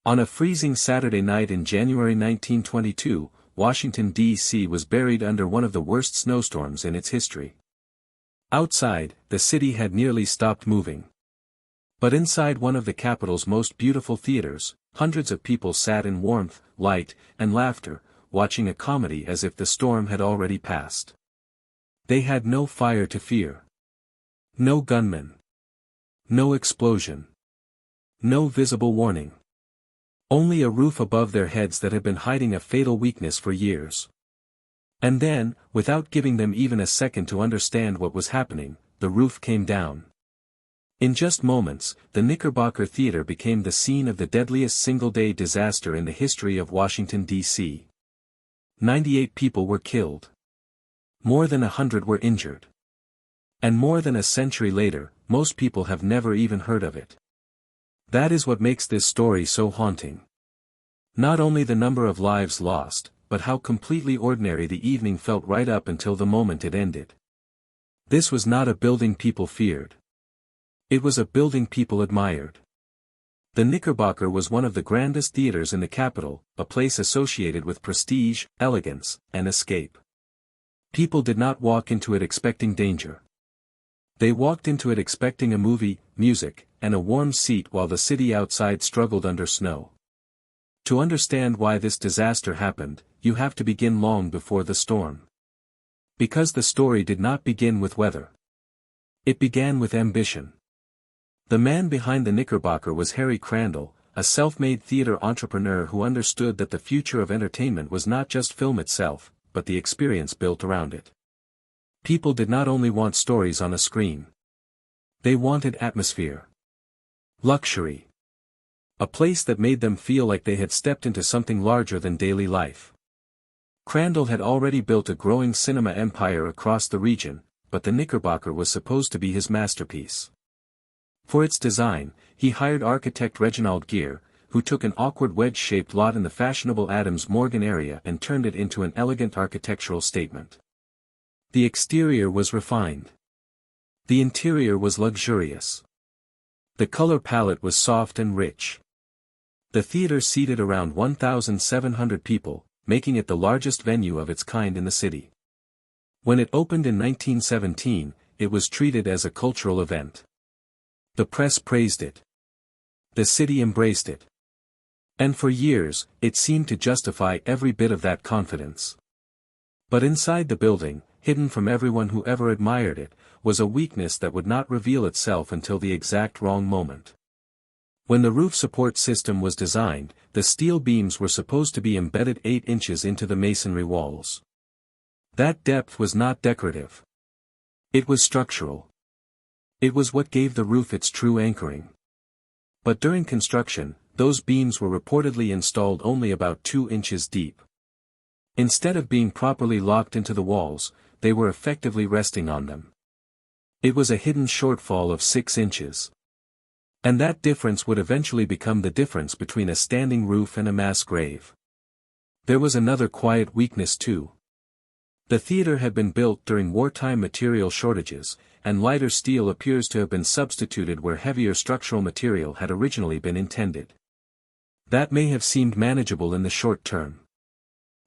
On a freezing Saturday night in January 1922, Washington, D.C. was buried under one of the worst snowstorms in its history. Outside, the city had nearly stopped moving. But inside one of the capital's most beautiful theaters, hundreds of people sat in warmth, light, and laughter, watching a comedy as if the storm had already passed. They had no fire to fear. No gunmen. No explosion. No visible warning. Only a roof above their heads that had been hiding a fatal weakness for years. And then, without giving them even a second to understand what was happening, the roof came down. In just moments, the Knickerbocker Theatre became the scene of the deadliest single-day disaster in the history of Washington, D.C. 98 people were killed. More than 100 were injured. And more than a century later, most people have never even heard of it. That is what makes this story so haunting. Not only the number of lives lost, but how completely ordinary the evening felt right up until the moment it ended. This was not a building people feared. It was a building people admired. The Knickerbocker was one of the grandest theaters in the capital, a place associated with prestige, elegance, and escape. People did not walk into it expecting danger. They walked into it expecting a movie, music, and a warm seat while the city outside struggled under snow. To understand why this disaster happened, you have to begin long before the storm. Because the story did not begin with weather. It began with ambition. The man behind the Knickerbocker was Harry Crandall, a self-made theater entrepreneur who understood that the future of entertainment was not just film itself, but the experience built around it. People did not only want stories on a screen. They wanted atmosphere. Luxury. A place that made them feel like they had stepped into something larger than daily life. Crandall had already built a growing cinema empire across the region, but the Knickerbocker was supposed to be his masterpiece. For its design, he hired architect Reginald Gere, who took an awkward wedge-shaped lot in the fashionable Adams Morgan area and turned it into an elegant architectural statement. The exterior was refined. The interior was luxurious. The color palette was soft and rich. The theater seated around 1,700 people, making it the largest venue of its kind in the city. When it opened in 1917, it was treated as a cultural event. The press praised it. The city embraced it. And for years, it seemed to justify every bit of that confidence. But inside the building, hidden from everyone who ever admired it, was a weakness that would not reveal itself until the exact wrong moment. When the roof support system was designed, the steel beams were supposed to be embedded 8 inches into the masonry walls. That depth was not decorative. It was structural. It was what gave the roof its true anchoring. But during construction, those beams were reportedly installed only about 2 inches deep. Instead of being properly locked into the walls, they were effectively resting on them. It was a hidden shortfall of 6 inches. And that difference would eventually become the difference between a standing roof and a mass grave. There was another quiet weakness too. The theater had been built during wartime material shortages, and lighter steel appears to have been substituted where heavier structural material had originally been intended. That may have seemed manageable in the short term.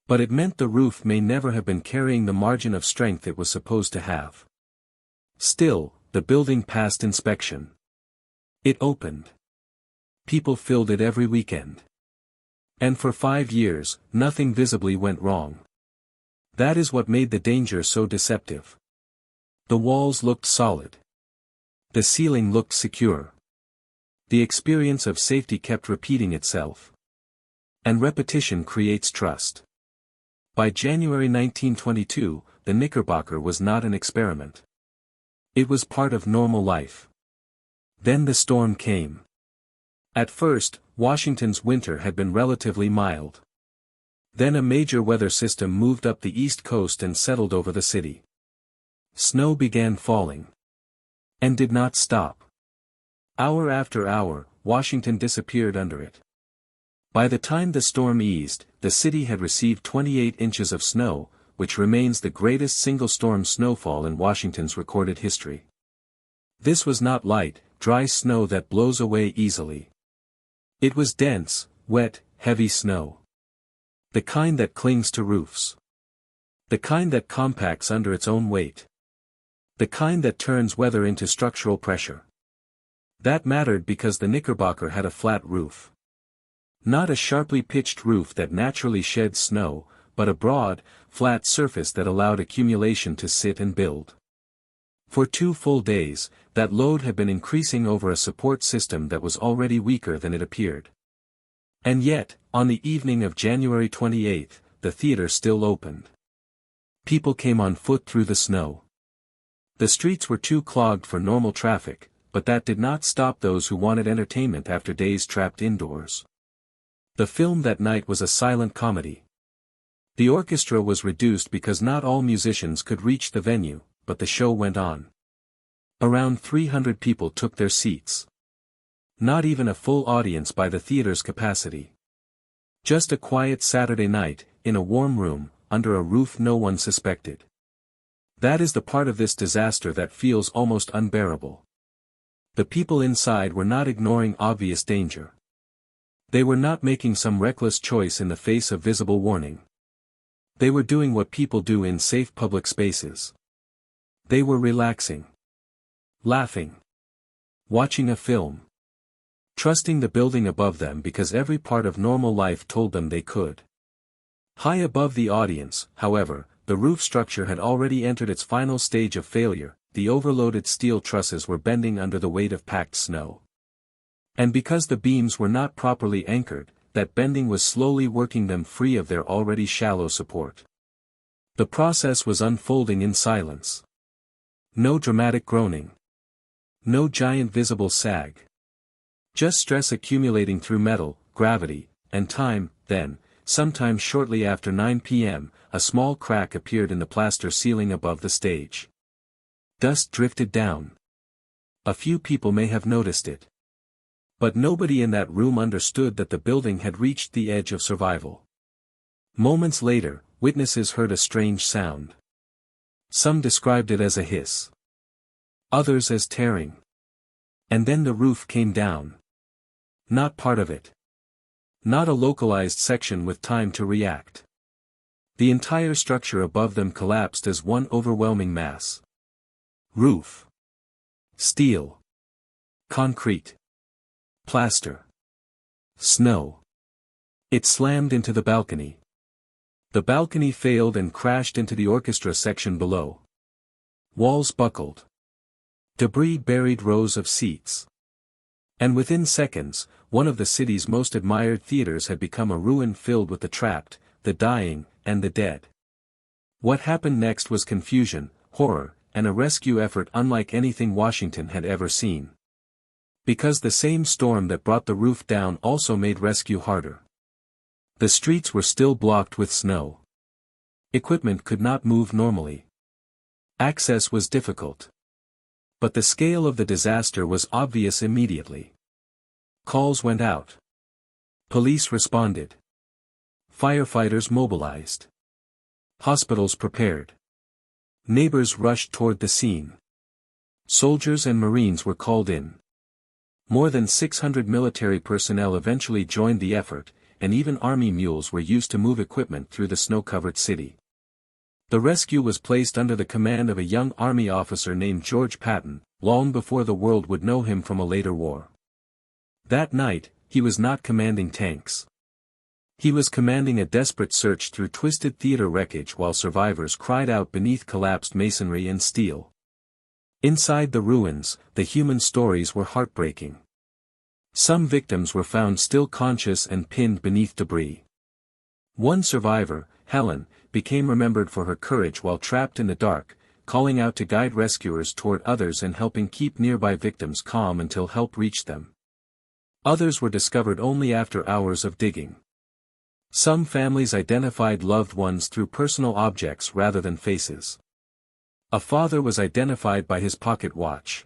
But it meant the roof may never have been carrying the margin of strength it was supposed to have. Still, the building passed inspection. It opened. People filled it every weekend. And for 5 years, nothing visibly went wrong. That is what made the danger so deceptive. The walls looked solid. The ceiling looked secure. The experience of safety kept repeating itself. And repetition creates trust. By January 1922, the Knickerbocker was not an experiment. It was part of normal life. Then the storm came. At first, Washington's winter had been relatively mild. Then a major weather system moved up the east coast and settled over the city. Snow began falling. And did not stop. Hour after hour, Washington disappeared under it. By the time the storm eased, the city had received 28 inches of snow, which remains the greatest single-storm snowfall in Washington's recorded history. This was not light, dry snow that blows away easily. It was dense, wet, heavy snow. The kind that clings to roofs. The kind that compacts under its own weight. The kind that turns weather into structural pressure. That mattered because the Knickerbocker had a flat roof. Not a sharply pitched roof that naturally sheds snow, but a broad, flat surface that allowed accumulation to sit and build. For 2 full days, that load had been increasing over a support system that was already weaker than it appeared. And yet, on the evening of January 28, the theater still opened. People came on foot through the snow. The streets were too clogged for normal traffic, but that did not stop those who wanted entertainment after days trapped indoors. The film that night was a silent comedy. The orchestra was reduced because not all musicians could reach the venue, but the show went on. Around 300 people took their seats. Not even a full audience by the theater's capacity. Just a quiet Saturday night, in a warm room, under a roof no one suspected. That is the part of this disaster that feels almost unbearable. The people inside were not ignoring obvious danger. They were not making some reckless choice in the face of visible warning. They were doing what people do in safe public spaces. They were relaxing. Laughing. Watching a film. Trusting the building above them because every part of normal life told them they could. High above the audience, however, the roof structure had already entered its final stage of failure. The overloaded steel trusses were bending under the weight of packed snow. And because the beams were not properly anchored, that bending was slowly working them free of their already shallow support. The process was unfolding in silence. No dramatic groaning. No giant visible sag. Just stress accumulating through metal, gravity, and time. Then, sometime shortly after 9 p.m., a small crack appeared in the plaster ceiling above the stage. Dust drifted down. A few people may have noticed it. But nobody in that room understood that the building had reached the edge of survival. Moments later, witnesses heard a strange sound. Some described it as a hiss. Others as tearing. And then the roof came down. Not part of it. Not a localized section with time to react. The entire structure above them collapsed as one overwhelming mass. Roof. Steel. Concrete. Plaster. Snow. It slammed into the balcony. The balcony failed and crashed into the orchestra section below. Walls buckled. Debris buried rows of seats. And within seconds, one of the city's most admired theaters had become a ruin filled with the trapped, the dying, and the dead. What happened next was confusion, horror, and a rescue effort unlike anything Washington had ever seen. Because the same storm that brought the roof down also made rescue harder. The streets were still blocked with snow. Equipment could not move normally. Access was difficult. But the scale of the disaster was obvious immediately. Calls went out. Police responded. Firefighters mobilized. Hospitals prepared. Neighbors rushed toward the scene. Soldiers and Marines were called in. More than 600 military personnel eventually joined the effort, and even army mules were used to move equipment through the snow-covered city. The rescue was placed under the command of a young army officer named George Patton, long before the world would know him from a later war. That night, he was not commanding tanks. He was commanding a desperate search through twisted theater wreckage while survivors cried out beneath collapsed masonry and steel. Inside the ruins, the human stories were heartbreaking. Some victims were found still conscious and pinned beneath debris. One survivor, Helen, became remembered for her courage while trapped in the dark, calling out to guide rescuers toward others and helping keep nearby victims calm until help reached them. Others were discovered only after hours of digging. Some families identified loved ones through personal objects rather than faces. A father was identified by his pocket watch.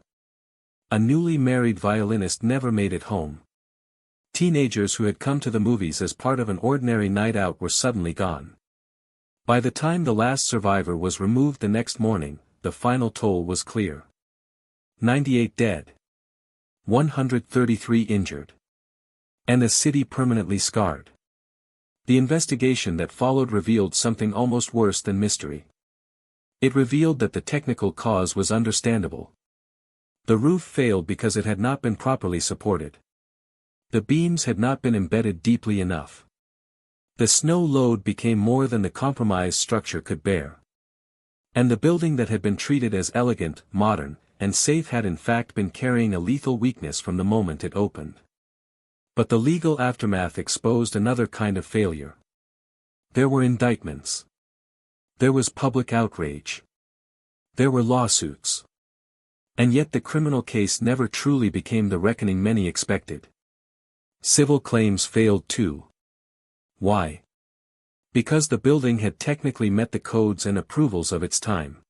A newly married violinist never made it home. Teenagers who had come to the movies as part of an ordinary night out were suddenly gone. By the time the last survivor was removed the next morning, the final toll was clear. 98 dead. 133 injured. and a city permanently scarred. The investigation that followed revealed something almost worse than mystery. It revealed that the technical cause was understandable. The roof failed because it had not been properly supported. The beams had not been embedded deeply enough. The snow load became more than the compromised structure could bear. And the building that had been treated as elegant, modern, and safe had in fact been carrying a lethal weakness from the moment it opened. But the legal aftermath exposed another kind of failure. There were indictments. There was public outrage. There were lawsuits. And yet the criminal case never truly became the reckoning many expected. Civil claims failed too. Why? Because the building had technically met the codes and approvals of its time.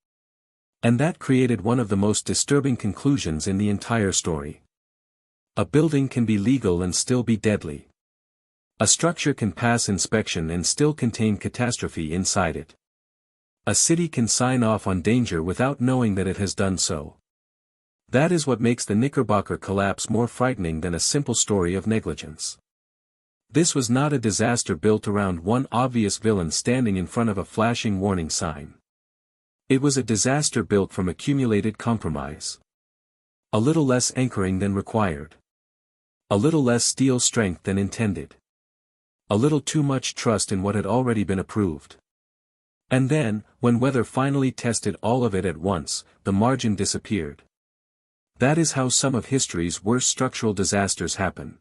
And that created one of the most disturbing conclusions in the entire story. A building can be legal and still be deadly. A structure can pass inspection and still contain catastrophe inside it. A city can sign off on danger without knowing that it has done so. That is what makes the Knickerbocker collapse more frightening than a simple story of negligence. This was not a disaster built around one obvious villain standing in front of a flashing warning sign. It was a disaster built from accumulated compromise. A little less anchoring than required. A little less steel strength than intended. A little too much trust in what had already been approved. And then, when weather finally tested all of it at once, the margin disappeared. That is how some of history's worst structural disasters happen.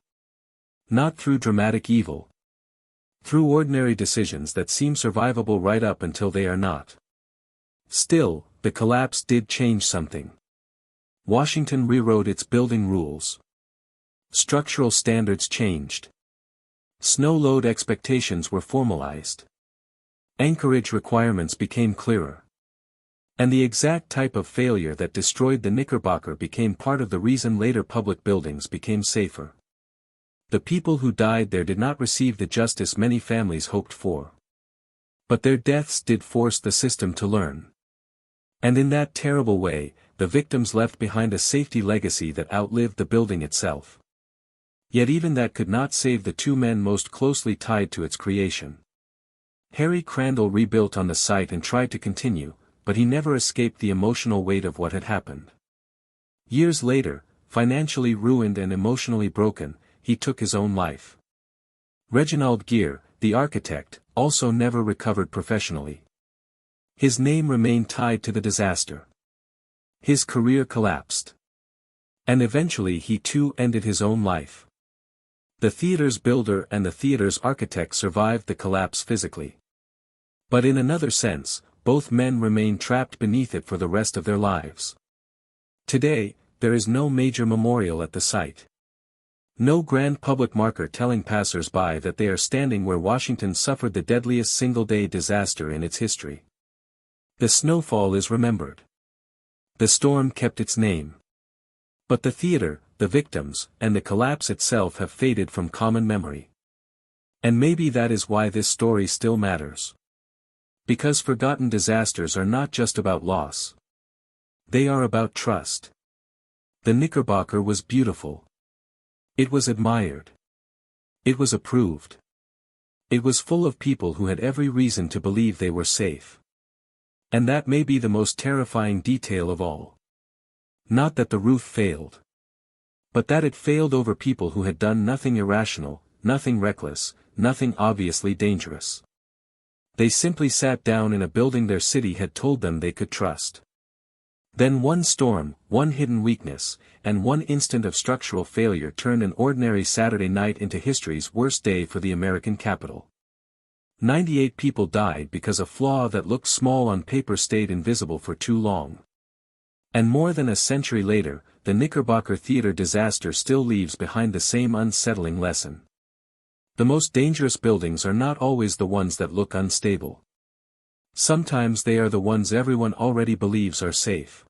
Not through dramatic evil. Through ordinary decisions that seem survivable right up until they are not. Still, the collapse did change something. Washington rewrote its building rules. Structural standards changed. Snow load expectations were formalized. Anchorage requirements became clearer. And the exact type of failure that destroyed the Knickerbocker became part of the reason later public buildings became safer. The people who died there did not receive the justice many families hoped for. But their deaths did force the system to learn. And in that terrible way, the victims left behind a safety legacy that outlived the building itself. Yet even that could not save the two men most closely tied to its creation. Harry Crandall rebuilt on the site and tried to continue, but he never escaped the emotional weight of what had happened. Years later, financially ruined and emotionally broken, he took his own life. Reginald Gere, the architect, also never recovered professionally. His name remained tied to the disaster. His career collapsed. And eventually he too ended his own life. The theater's builder and the theater's architect survived the collapse physically. But in another sense, both men remained trapped beneath it for the rest of their lives. Today, there is no major memorial at the site. No grand public marker telling passers-by that they are standing where Washington suffered the deadliest single-day disaster in its history. The snowfall is remembered. The storm kept its name. But the theater, the victims, and the collapse itself have faded from common memory. And maybe that is why this story still matters. Because forgotten disasters are not just about loss. They are about trust. The Knickerbocker was beautiful. It was admired. It was approved. It was full of people who had every reason to believe they were safe. And that may be the most terrifying detail of all. Not that the roof failed. But that it failed over people who had done nothing irrational, nothing reckless, nothing obviously dangerous. They simply sat down in a building their city had told them they could trust. Then one storm, one hidden weakness, and one instant of structural failure turned an ordinary Saturday night into history's worst day for the American capital. 98 people died because a flaw that looked small on paper stayed invisible for too long. And more than a century later, the Knickerbocker Theatre disaster still leaves behind the same unsettling lesson. The most dangerous buildings are not always the ones that look unstable. Sometimes they are the ones everyone already believes are safe.